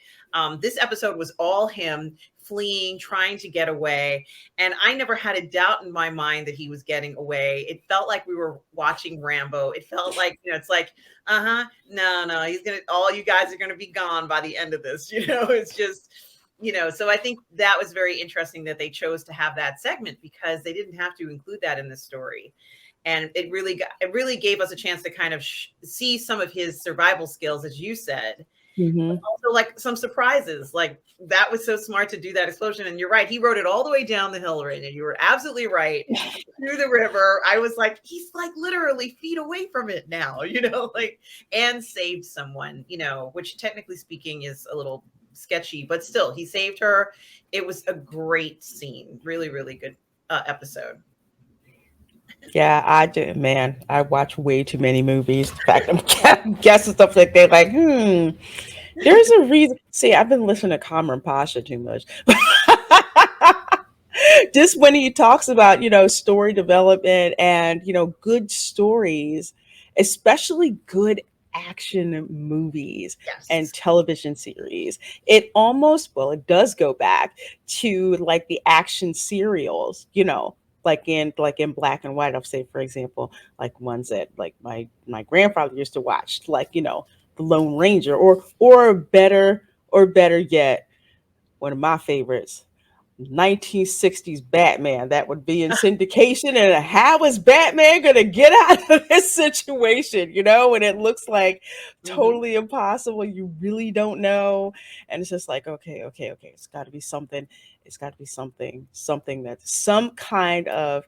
this episode was all him fleeing, trying to get away. And I never had a doubt in my mind that he was getting away. It felt like we were watching Rambo. It felt like, it's like, no, all you guys are gonna be gone by the end of this. It's just, so I think that was very interesting that they chose to have that segment, because they didn't have to include that in the story. And it really gave us a chance to kind of see some of his survival skills, as you said. Mm-hmm. Also, like, some surprises, like that was so smart to do that explosion. And you're right, he rode it all the way down the hill, right? And you were absolutely right, through the river. I was like, he's like literally feet away from it now, like, and saved someone, which technically speaking is a little sketchy, but still he saved her. It was a great scene. Really, really good episode. Yeah, I do, man. I watch way too many movies. In fact, I'm guessing stuff like they're like, there's a reason. See, I've been listening to Cameron Pasha too much. Just when he talks about, story development and, good stories, especially good action movies and Yes. television series, it almost, well, it does go back to like the action serials, like in black and white. I'll say, for example, like ones that like my grandfather used to watch, like, the Lone Ranger, or better yet, one of my favorites, 1960s Batman that would be in syndication. And how is Batman going to get out of this situation? When it looks like Mhm. totally impossible, you really don't know. And it's just like, okay, okay, okay. It's got to be something. It's got to be something that's some kind of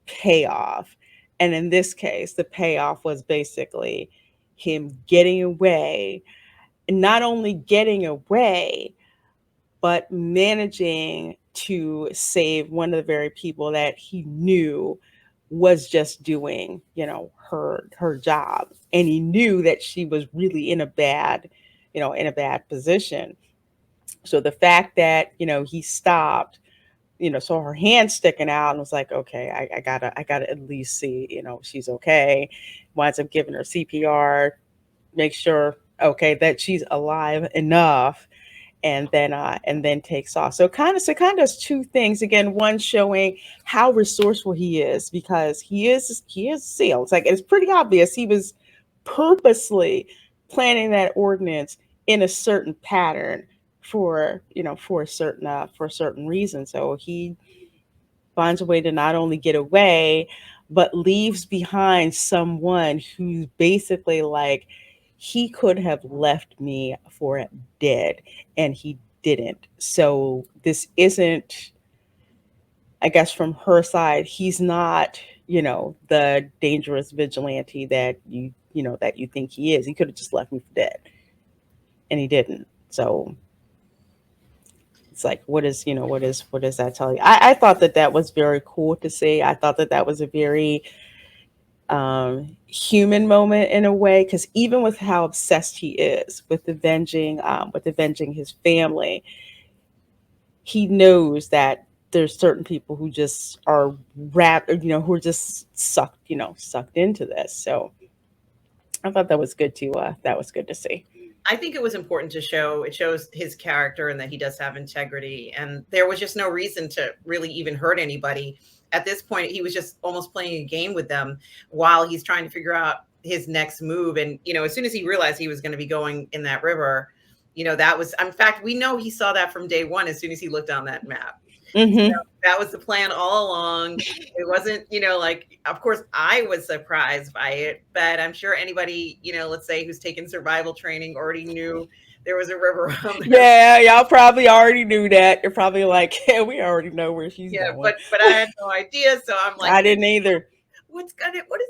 payoff. And in this case, the payoff was basically him getting away, and not only getting away, but managing to save one of the very people that he knew was just doing, her job. And he knew that she was really in a bad position. So the fact that, he stopped, saw her hand sticking out and was like, okay, I gotta at least see, she's okay. Winds up giving her CPR, make sure, okay, that she's alive enough, and then takes off. So kind of does two things. Again, one showing how resourceful he is, because he is SEAL. It's like it's pretty obvious he was purposely planning that ordinance in a certain pattern for a certain reason. So he finds a way to not only get away, but leaves behind someone who's basically like, he could have left me for dead, and he didn't. So this isn't, I guess, from her side, he's not, the dangerous vigilante that you think he is. He could have just left me for dead, and he didn't. So it's like, what does that tell you? I thought that was very cool to see. I thought that was a very human moment in a way, because even with how obsessed he is with avenging his family, he knows that there's certain people who just are wrapped, who are just sucked into this. So I thought that was good to see. I think it was important to show it shows his character and that he does have integrity. And there was just no reason to really even hurt anybody. At this point, he was just almost playing a game with them while he's trying to figure out his next move. And, as soon as he realized he was going to be going in that river, that was, in fact, we know he saw that from day one as soon as he looked on that map. Hmm. That was the plan all along. It wasn't, like, of course, I was surprised by it, but I'm sure anybody, let's say who's taken survival training already knew there was a river around there. Yeah, y'all probably already knew that. You're probably like, yeah, we already know where she's Yeah, going. but I had no idea. So I'm like, I didn't either. what is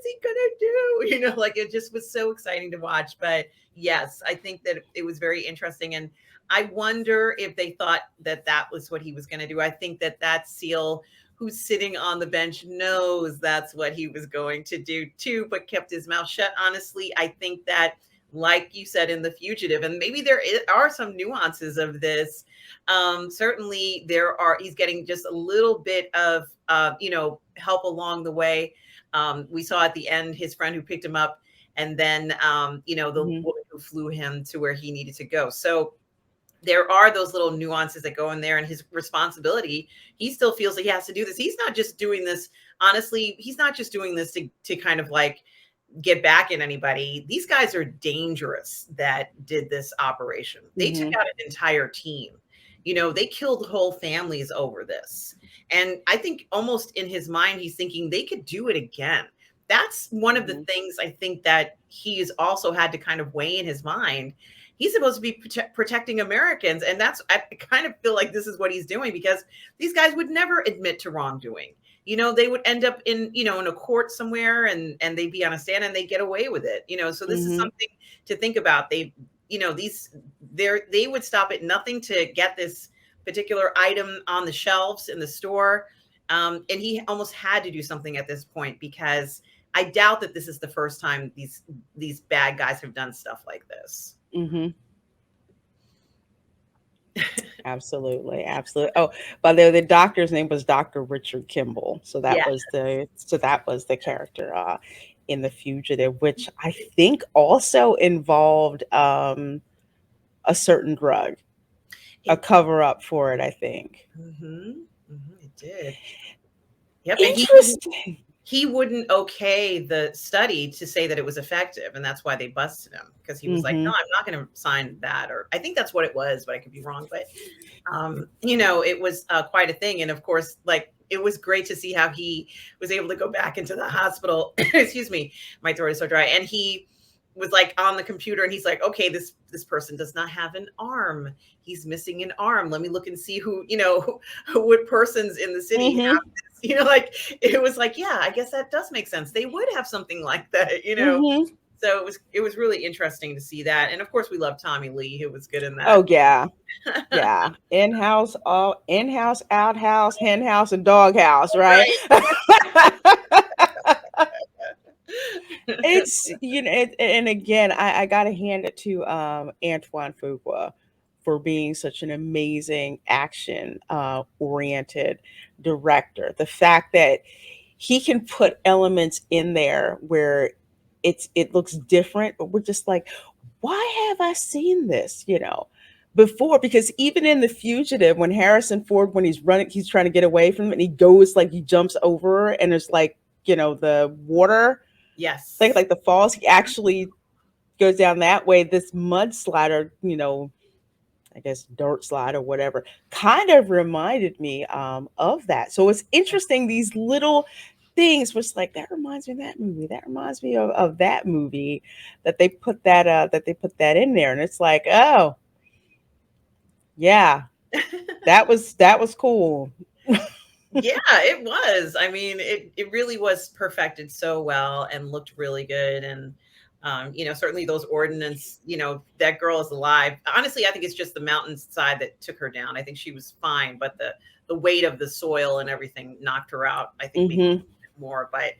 he gonna do? Like it just was so exciting to watch. But yes, I think that it was very interesting, and I wonder if they thought that that was what he was gonna do. I think that that seal who's sitting on the bench knows that's what he was going to do too, but kept his mouth shut. Honestly, I think that, like you said in The Fugitive, and maybe are some nuances of this. Certainly, he's getting just a little bit of, help along the way. We saw at the end his friend who picked him up, and then, the Hmm. woman who flew him to where he needed to go. So there are those little nuances that go in there, and his responsibility. He still feels that he has to do this. He's not just doing this. Honestly, he's not just doing this to kind of like get back at anybody. These guys are dangerous that did this operation. They took Hmm. out an entire team. They killed whole families over this. And I think almost in his mind, he's thinking they could do it again. That's one of the Hmm. things I think that he's also had to kind of weigh in his mind. He's supposed to be protecting Americans. And I kind of feel like this is what he's doing, because these guys would never admit to wrongdoing. They would end up in a court somewhere, and they'd be on a stand and they get away with it. So this is Hmm. something to think about. They would stop at nothing to get this particular item on the shelves in the store. And he almost had to do something at this point because I doubt that this is the first time these bad guys have done stuff like this. Hmm. Absolutely, absolutely. Oh, by the way, the doctor's name was Dr. Richard Kimball. Yeah. So that was the character in The Fugitive, which I think also involved a certain drug, a It, cover up for it, I think. it did. Yep. And Interesting. he wouldn't okay the study to say that it was effective, and that's why they busted him, because he was like, no, Hmm. I'm not going to sign that. Or I think that's what it was, but I could be wrong. But it was quite a thing. And of course, like, it was great to see how he was able to go back into the hospital. Excuse me, my throat is so dry. And he was like on the computer, and he's like, okay, this person does not have an arm. He's missing an arm. Let me look and see who, what persons in the city Hmm. have this. Like, it was like, yeah, I guess that does make sense. They would have something like that. Hmm. So it was really interesting to see that. And of course, we love Tommy Lee, who was good in that. Oh yeah. Yeah. In-house, all in-house, outhouse, hen house, and dog house, right? Right. It's and again, I gotta hand it to Antoine Fuqua for being such an amazing action oriented director. The fact that he can put elements in there where it looks different, but we're just like, why have I seen this? Before, because even in The Fugitive, when Harrison Ford, when he's running, he's trying to get away from it, and he goes like he jumps over, and there's like the water thing, Yes. like the falls. He actually goes down that way. This mudslide, I guess dirt slide or whatever, kind of reminded me of that. So it's interesting, these little things was like, that reminds me of that movie. That reminds me of that movie, that they put that in there. And it's like, oh yeah, that was cool. Yeah, it was. I mean, it really was perfected so well and looked really good. And certainly those ordinance, that girl is alive. Honestly, I think it's just the mountainside that took her down. I think she was fine, but the weight of the soil and everything knocked her out. I think maybe Hmm. more, but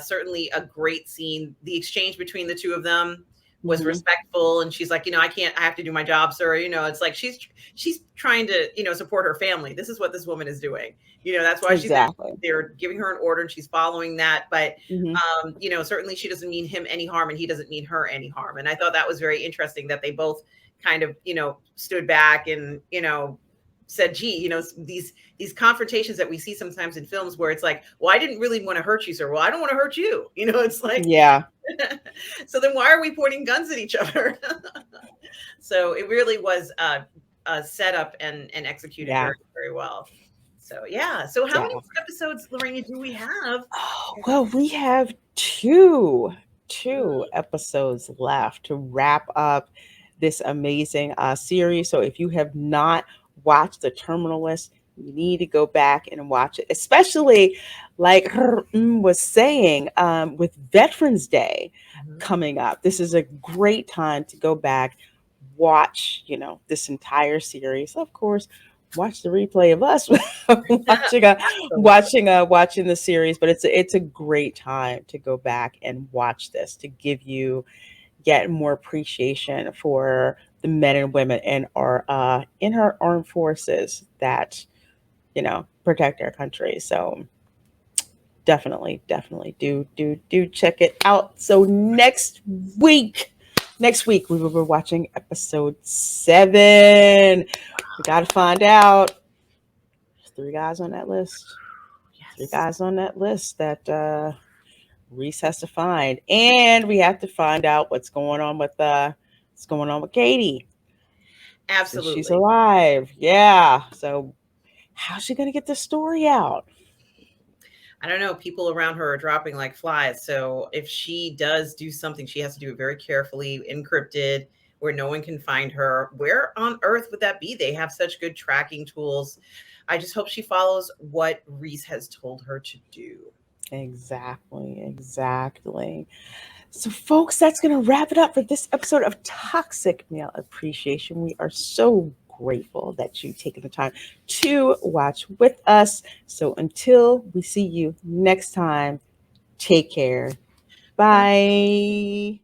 certainly a great scene. The exchange between the two of them was Hmm. respectful, and she's like, I have to do my job, sir. It's like she's trying to, support her family. This is what this woman is doing. That's why she's there. Exactly. They're giving her an order, and she's following that. But Hmm. certainly she doesn't mean him any harm, and he doesn't mean her any harm. And I thought that was very interesting that they both kind of, stood back and, said, gee, these confrontations that we see sometimes in films where it's like, well, I didn't really want to hurt you, sir. Well, I don't want to hurt you. It's like, Yeah. so then why are we pointing guns at each other? So it really was set up and executed Yeah. very, very well. So yeah. So how many Yeah. episodes, Lorena, do we have? Oh, well, we have two Mm. episodes left to wrap up this amazing series. So if you have not watched The Terminalist, you need to go back and watch it, especially like was saying, with Veterans Day Mhm. coming up. This is a great time to go back, watch, this entire series. Of course, watch the replay of us watching Absolutely. watching the series, but it's a great time to go back and watch this, to give you yet more appreciation for the men and women in our armed forces that protect our country. So definitely do check it out. So next week we will be watching episode 7. We got to find out, there's 3 guys on that list. Three Yes. guys on that list that Reese has to find, and we have to find out what's going on with Katie, since she's Absolutely. alive. Yeah. So how's she gonna get the story out? I don't know. People around her are dropping like flies. So if she does do something, she has to do it very carefully, encrypted, where no one can find her. Where on earth would that be? They have such good tracking tools. I just hope she follows what Reese has told her to do. Exactly. So, folks, that's going to wrap it up for this episode of Toxic Male Appreciation. We are so grateful that you've taken the time to watch with us. So until we see you next time, take care. Bye.